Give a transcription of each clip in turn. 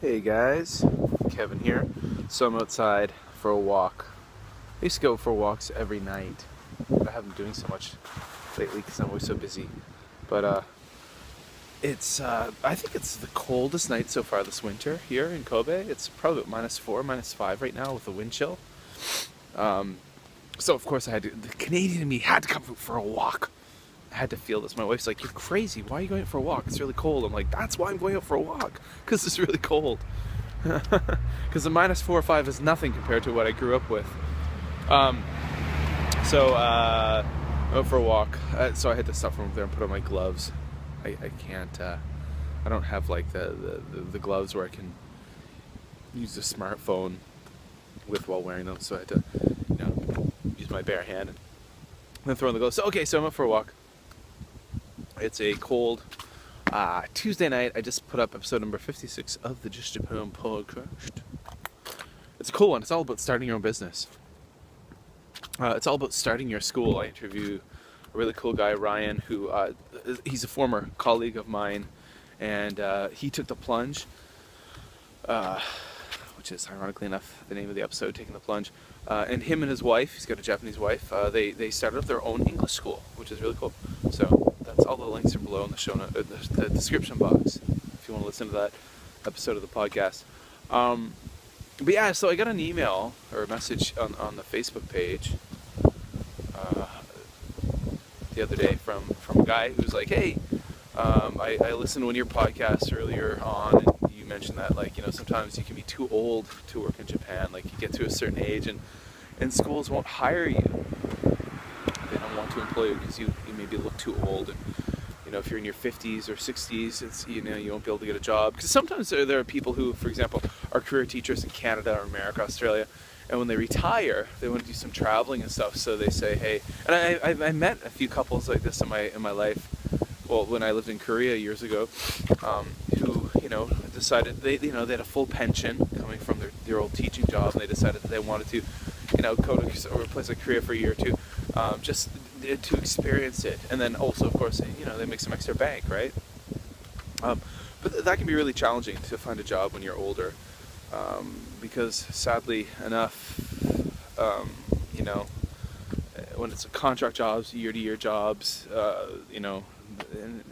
Hey guys, Kevin here. So I'm outside for a walk. I used to go for walks every night, but I haven't been doing so much lately because I'm always so busy. But I think it's the coldest night so far this winter here in Kobe. It's probably about -4, -5 right now with the wind chill. So of course the Canadian in me had to come for a walk. I had to feel this. My wife's like, "You're crazy. Why are you going out for a walk? It's really cold." I'm like, "That's why I'm going out for a walk, because it's really cold." Because the -4 or 5 is nothing compared to what I grew up with. I went for a walk. So I had to stop from over there and put on my gloves. I can't. I don't have like the gloves where I can use the smartphone with while wearing them. So I had to, use my bare hand and then throw on the gloves. So I went for a walk. It's a cold Tuesday night. I just put up episode number 56 of the Just Japan podcast. It's a cool one. It's all about starting your own business. It's all about starting your school. I interview a really cool guy, Ryan, who he's a former colleague of mine, and he took the plunge, which is ironically enough the name of the episode, Taking the Plunge. And him and his wife, he's got a Japanese wife, they started up their own English school, which is really cool. So that's all the links are below in the show note, the description box, if you want to listen to that episode of the podcast. But yeah, so I got an email or a message on the Facebook page the other day from a guy who's like, "Hey, I listened to one of your podcasts earlier on, and you mentioned that sometimes you can be too old to work in Japan. Like you get to a certain age and schools won't hire you. They don't want to employ you because you maybe look too old, and if you're in your 50s or 60s, it's you won't be able to get a job. Because sometimes there are people who, for example, are career teachers in Canada or America, Australia, and when they retire, they want to do some traveling and stuff. So they say, hey, and I met a few couples like this in my life. Well, when I lived in Korea years ago, who decided they had a full pension coming from their old teaching job, and they decided that they wanted to go to a place like Korea for a year or two, just to experience it, and then also, of course, they make some extra bank, right? But that can be really challenging to find a job when you're older, because sadly enough, when it's a contract jobs, year-to-year jobs, and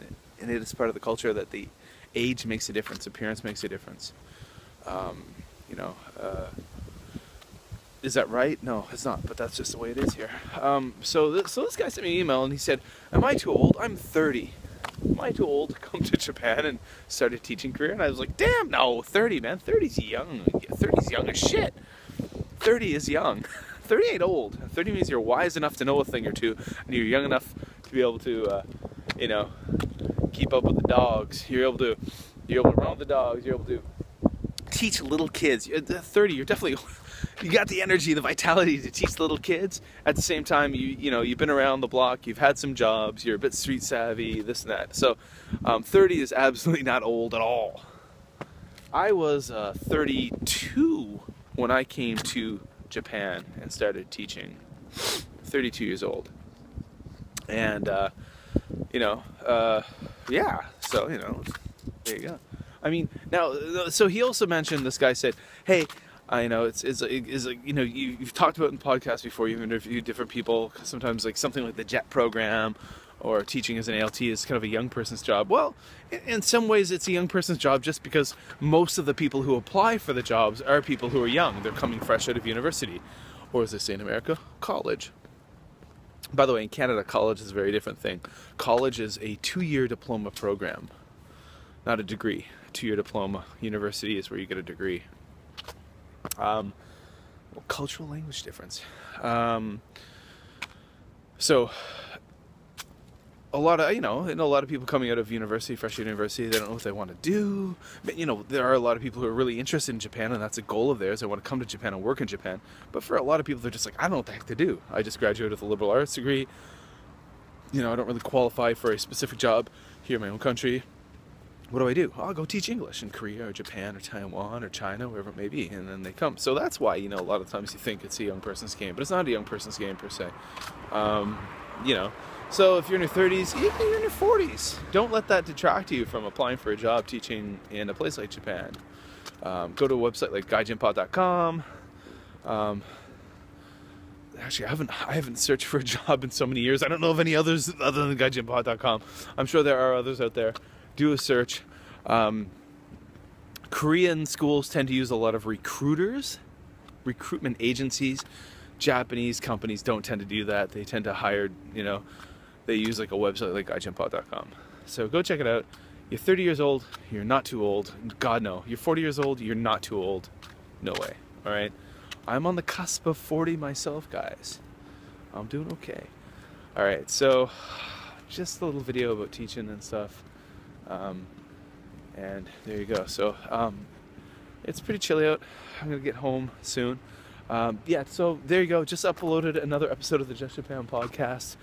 it is part of the culture that the age makes a difference, appearance makes a difference. Is that right? No, it's not, but that's just the way it is here. So this guy sent me an email and he said, "Am I too old? I'm 30. Am I too old to come to Japan and start a teaching career?" And I was like, "Damn, no, 30, man. 30's young. 30's young as shit. 30 is young. 30 ain't old. 30 means you're wise enough to know a thing or two, and you're young enough to be able to, keep up with the dogs. You're able to run with the dogs. You're able to teach little kids. At 30, you're definitely." You got the energy, the vitality to teach little kids. At the same time, you've been around the block, you've had some jobs, you're a bit street savvy, this and that. So 30 is absolutely not old at all. I was 32 when I came to Japan and started teaching. 32 years old. And, yeah, so, there you go. I mean, now, so he also mentioned, this guy said, "Hey, you've talked about it in podcasts before. You've interviewed different people. Sometimes like something like the JET program or teaching as an ALT is kind of a young person's job." Well, in some ways it's a young person's job just because most of the people who apply for the jobs are people who are young. They're coming fresh out of university, or as they say in America, college. By the way, in Canada, college is a very different thing. College is a 2-year diploma program, not a degree. A 2-year diploma. University is where you get a degree. Cultural language difference. So a lot of, a lot of people coming out of university, fresh out of university, they don't know what they want to do. But, there are a lot of people who are really interested in Japan, and that's a goal of theirs. They want to come to Japan and work in Japan. But for a lot of people, they're just like, I don't know what the heck to do. I just graduated with a liberal arts degree. I don't really qualify for a specific job here in my own country. What do? I'll go teach English in Korea or Japan or Taiwan or China, wherever it may be, and then they come. So that's why, a lot of times you think it's a young person's game, but it's not a young person's game per se. So if you're in your 30s, even if you're in your 40s, don't let that detract you from applying for a job teaching in a place like Japan. Go to a website like gaijinpod.com. Actually, I haven't searched for a job in so many years. I don't know of any others other than gaijinpod.com. I'm sure there are others out there. Do a search. Korean schools tend to use a lot of recruitment agencies. Japanese companies don't tend to do that. They tend to hire, they use like a website like gaijinpod.com. So go check it out. You're 30 years old, you're not too old. God, no. You're 40 years old, you're not too old. No way. All right? I'm on the cusp of 40 myself, guys. I'm doing okay. All right, so just a little video about teaching and stuff. And there you go. So it's pretty chilly out. I'm going to get home soon. Yeah, so there you go. Just uploaded another episode of the Just Japan podcast.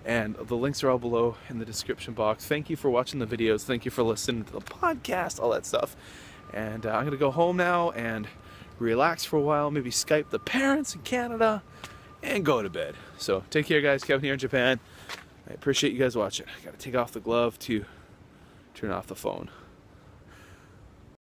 And the links are all below in the description box. Thank you for watching the videos. Thank you for listening to the podcast, all that stuff. And I'm going to go home now and relax for a while. Maybe Skype the parents in Canada and go to bed. So take care, guys. Kevin here in Japan. I appreciate you guys watching. I got to take off the glove to turn off the phone.